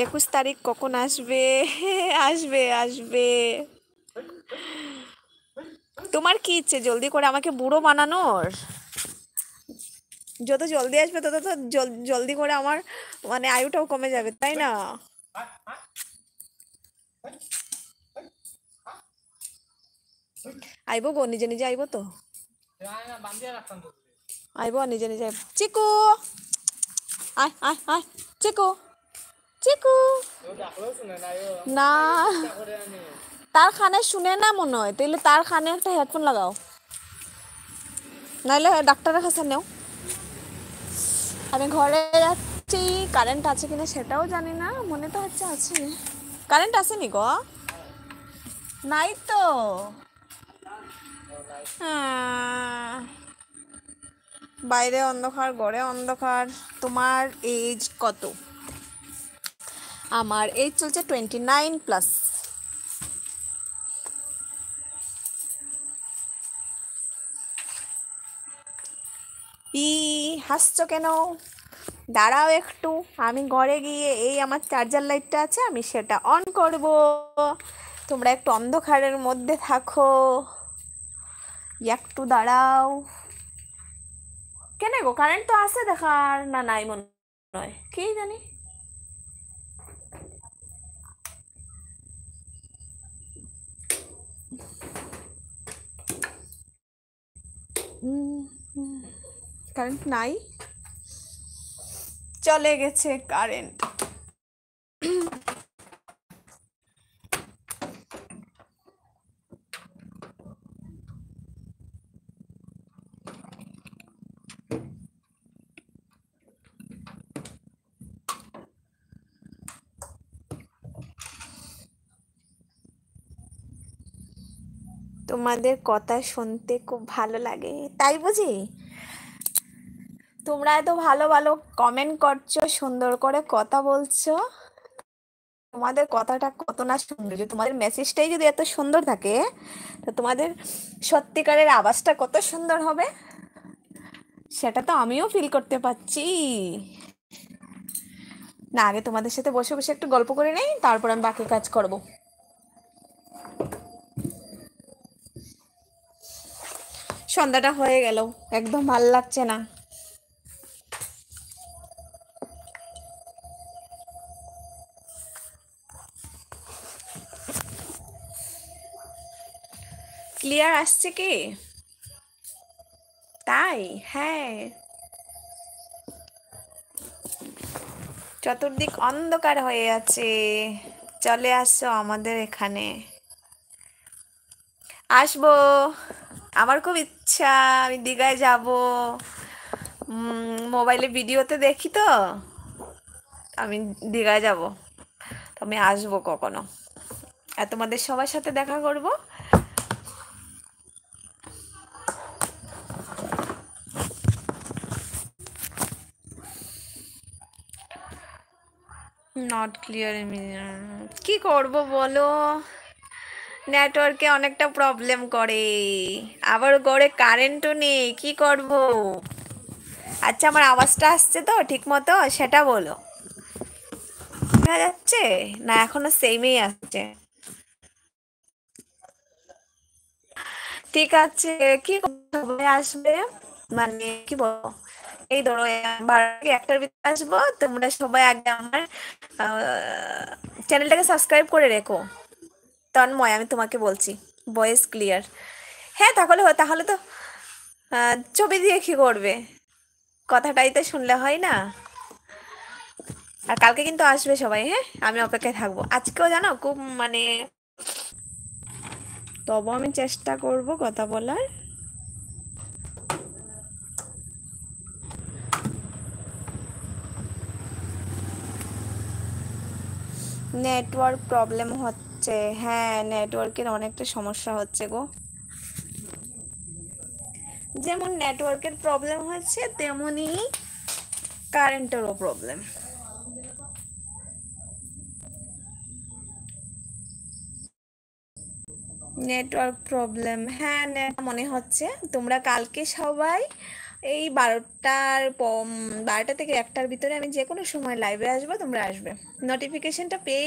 21 তারিখ কখন আসবে? আসবে আসবে। তোমার কি ইচ্ছে জলদি করে আমাকে বুড়ো বানানোর? যত জলদি আসবে তত তো জলদি করে আমার মানে আয়ুটাও কমে যাবে, তাই না? আইব গো, নিজে নিজে আইব তো, আইব নিজে নিজে আইব। চিকু আয় আয় আয়, চিকু চিকু। না, তার কানে শুনে না মনে হয়, তাইলে তার কানে একটা হেডফোন লাগাও, নাইলে ডাক্তারের কাছে নেও। আমি ঘরে যাচ্ছি, কারেন্ট আছে কিনা সেটাও জানি না, মনে তো হচ্ছে আছে। কারেন্ট আসেনি গো? নাই তো। বাইরে অন্ধকার, ঘরে অন্ধকার। তোমার এজ কত? আমার এজ চলছে 29+। ই হাসছো কেন? দাঁড়াও একটু, আমি ঘরে গিয়ে এই আমার চার্জার লাইটটা আছে, আমি সেটা অন করব। তোমরা একটু অন্ধকারের মধ্যে থাকো, একটু দাঁড়াও। কেন গো, কারেন্ট তো আছে দেখার না, নাই মনে হয়, কি জানি। কারেন্ট নাই, চলে গেছে কারেন্ট। তোমাদের কথা শুনতে খুব ভালো লাগে, তাই বুঝি? তোমরা এত ভালো ভালো কমেন্ট করছো, সুন্দর করে কথা বলছো। তোমাদের কথাটা কত না সুন্দর, যে তোমাদের মেসেজটাই যদি এত সুন্দর থাকে, তো তোমাদের সত্যিকারের আওয়াজটা কত সুন্দর হবে, সেটা তো আমিও ফিল করতে পারছি। না, আগে তোমাদের সাথে বসে বসে একটু গল্প করে নেই, তারপর আমি বাকি কাজ করব। সন্ধ্যাটা হয়ে গেল, একদম ভাল লাগছে না। ক্লিয়ার আসছে কি? তাই? হ্যাঁ। চতুর্দিক অন্ধকার হয়ে আছে, চলে আসো আমাদের এখানে। আসবো, আমার খুব ইচ্ছা, আমি দীঘায় যাব। মোবাইলে ভিডিওতে দেখি তো, আমি দীঘায় যাব। তো আমি আসবো কখনো, আর তোমাদের সবার সাথে দেখা করব। নট ক্লিয়ার, কি করব বলো? নেটওয়ার্কে অনেকটা প্রবলেম করে, আবার ঘরে কারেন্টও নেই, কি করব? আচ্ছা, আমার আওয়াজটা আসছে তো ঠিক মতো, সেটা বলো। দেখা যাচ্ছে না এখনো সেমই আসছে? ঠিক আছে, কি সবাই আসবে, মানে কি বলো, এই ধরো 12 কি 1টার ভিতরে আসবো, তোমরা সবাই আগে আমার চ্যানেলটাকে সাবস্ক্রাইব করে রেখো। তন্ময়, আমি তোমাকে বলছি, ভয়েস ক্লিয়ার। হ্যাঁ, তাহলে তাহলে তো ছবি দিয়ে কি করবে, কথাটাই তো শুনলে হয় না। আর কালকে কিন্তু আসবে সবাই, হ্যাঁ, আমি অপেক্ষায় থাকবো। আজকেও জানো খুব মানে, তবু আমি চেষ্টা করব কথা বলার। নেটওয়ার্ক প্রবলেম হচ্ছে, হ্যাঁ, নেটওয়ার্কের অনেকটা সমস্যা হচ্ছে গো। যেমন নেটওয়ার্কের প্রবলেম হচ্ছে, তেমনি কারেন্টেরও প্রবলেম। নেটওয়ার্ক প্রবলেম, হ্যাঁ, নেট মনে হচ্ছে। তোমরা কালকে সবাই এই 12টা থেকে 1টার ভিতরে আমি যে কোনো সময় লাইভে আসবো, তোমরা আসবে। নোটিফিকেশনটা পেয়ে